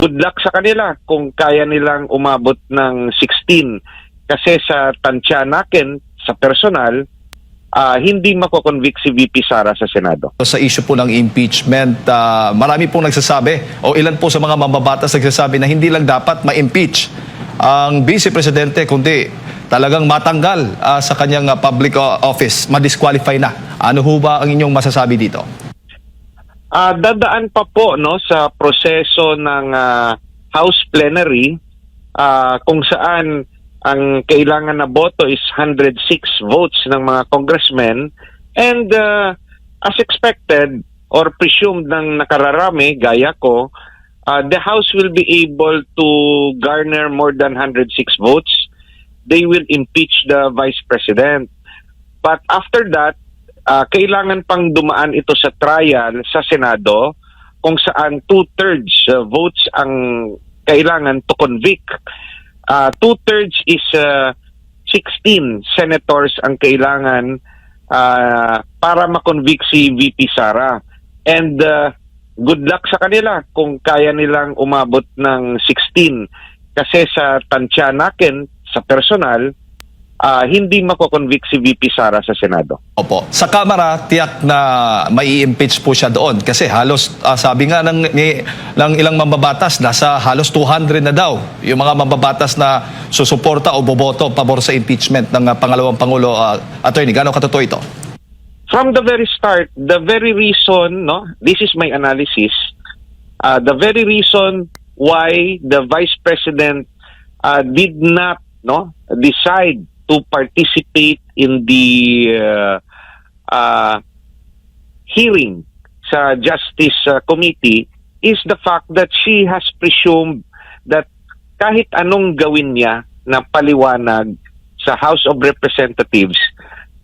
Good luck sa kanila kung kaya nilang umabot ng 16. Kasi sa tansya natin, sa personal, hindi mako-convict si VP Sara sa Senado. Sa issue po ng impeachment, marami pong nagsasabi o ilan po sa mga mambabatas nagsasabi na hindi lang dapat ma-impeach ang Vice Presidente kundi talagang matanggal sa kanyang public office, ma-disqualify na. Ano ho ba ang inyong masasabi dito? Dadaan pa po sa proseso ng House Plenary kung saan ang kailangan na boto is 106 votes ng mga congressmen and as expected or presumed ng nakararami gaya ko, the House will be able to garner more than 106 votes. They will impeach the Vice President. But after that, kailangan pang dumaan ito sa trial sa Senado kung saan 2/3 votes ang kailangan to convict. 2/3 is 16 senators ang kailangan para makonvict si VP Sara. And good luck sa kanila kung kaya nilang umabot ng 16. Kasi sa tansya natin, sa personal, hindi mako-convict si VP Sara sa Senado. Opo. Sa Kamara, tiyak na mai-impeach po siya doon kasi halos, sabi nga ng ilang mambabatas, nasa halos 200 na daw yung mga mambabatas na susuporta o boboto pabor sa impeachment ng pangalawang Pangulo. Attorney, gaano katotoo ito? From the very start, the very reason, this is my analysis, the very reason why the Vice President did not decide to participate in the hearing sa Justice Committee is the fact that she has presumed that kahit anong gawin niya na paliwanag sa House of Representatives,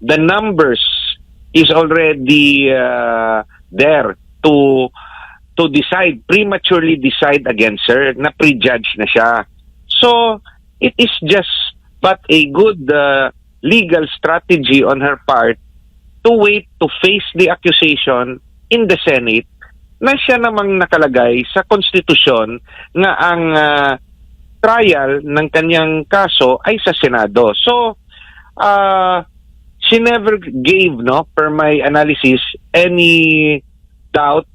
the numbers is already there to decide, prematurely decide against her, na prejudge na siya. So, it is just but a good legal strategy on her part to wait to face the accusation in the Senate na siya namang nakalagay sa konstitusyon nga ang trial ng kanyang kaso ay sa Senado. So, she never gave, per my analysis, any doubt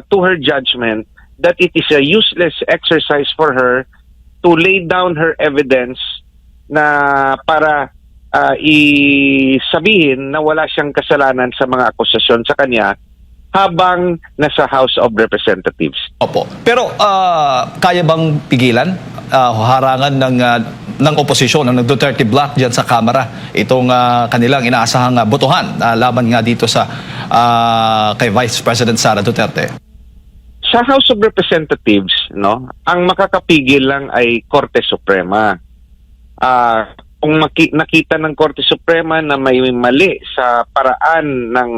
to her judgment that it is a useless exercise for her to lay down her evidence na para isabihin na wala siyang kasalanan sa mga akusasyon sa kanya habang nasa House of Representatives. Opo. Pero kaya bang pigilan, harangan ng oposisyon, ng Duterte Bloc dyan sa Kamara, itong kanilang inaasahang botohan laban nga dito sa kay Vice President Sara Duterte? Sa House of Representatives, ang makakapigil lang ay Korte Suprema. Kung nakita ng Korte Suprema na may mali sa paraan ng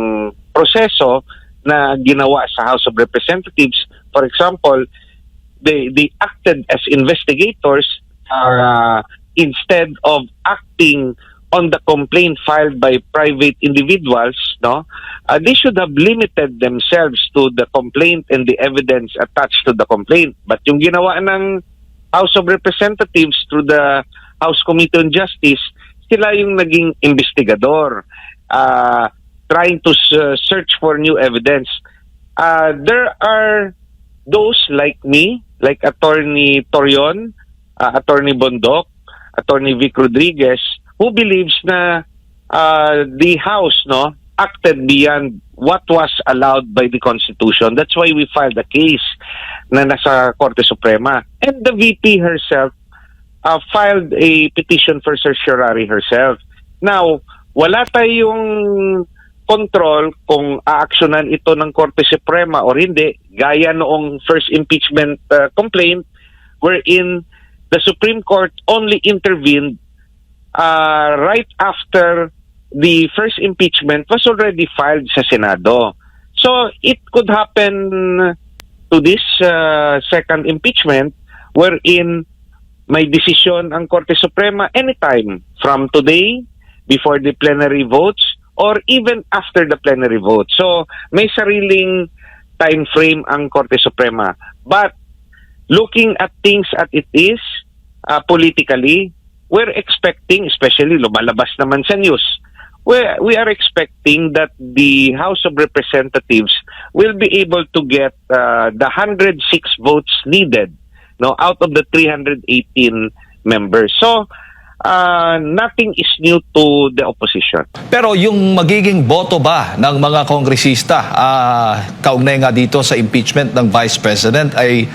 proseso na ginawa sa House of Representatives, for example, they acted as investigators instead of acting on the complaint filed by private individuals, they should have limited themselves to the complaint and the evidence attached to the complaint. But yung ginawa ng House of Representatives through the House Committee on Justice, sila yung naging investigador, trying to search for new evidence. There are those like me, like Attorney Torion, Attorney Bondok, Attorney Vic Rodriguez, who believes na the House acted beyond what was allowed by the Constitution. That's why we filed a case na nasa Korte Suprema. And the VP herself filed a petition for certiorari herself. Now, wala tayong control kung aaksyonan ito ng Korte Suprema or hindi, gaya noong first impeachment complaint wherein the Supreme Court only intervened right after the first impeachment was already filed sa Senado. So, it could happen to this second impeachment wherein may desisyon ang Korte Suprema anytime from today, before the plenary votes, or even after the plenary vote. So, may sariling time frame ang Korte Suprema. But looking at things as it is politically, we're expecting, especially lumalabas naman sa news, we are expecting that the House of Representatives will be able to get the 106 votes needed, no, out of the 318 members. So, nothing is new to the opposition. Pero yung magiging boto ba ng mga kongresista kaugnay nga dito sa impeachment ng Vice President ay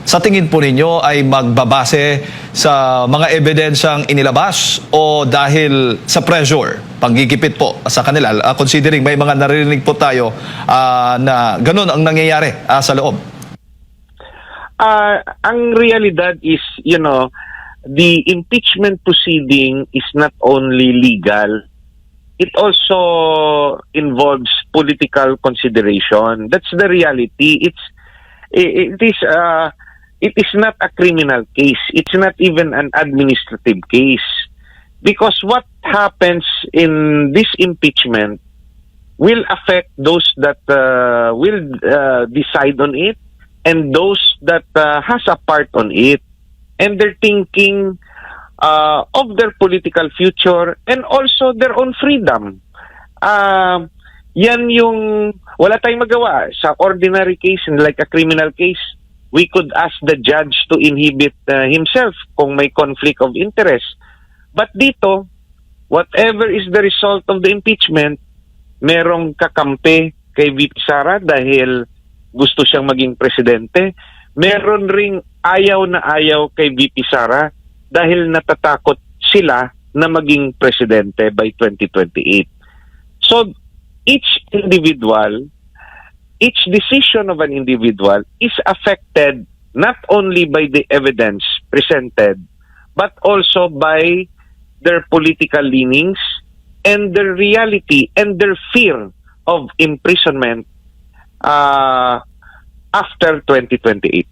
sa tingin po ninyo ay magbabase sa mga ebidensyang inilabas o dahil sa pressure, panggigipit po sa kanila, considering may mga naririnig po tayo na ganun ang nangyayari sa loob? Ang realidad is, the impeachment proceeding is not only legal, it also involves political consideration. That's the reality. It is not a criminal case. It's not even an administrative case. Because what happens in this impeachment will affect those that will decide on it and those that has a part on it. And they're thinking of their political future and also their own freedom. Yan yung wala tayong magawa. Sa ordinary case, like a criminal case, we could ask the judge to inhibit himself kung may conflict of interest. But dito, whatever is the result of the impeachment, merong kakampi kay VP Sara dahil gusto siyang maging presidente. Meron ring ayaw na ayaw kay VP Sara dahil natatakot sila na maging presidente by 2028. So, each decision of an individual is affected not only by the evidence presented, but also by their political leanings and their reality and their fear of imprisonment after 2028.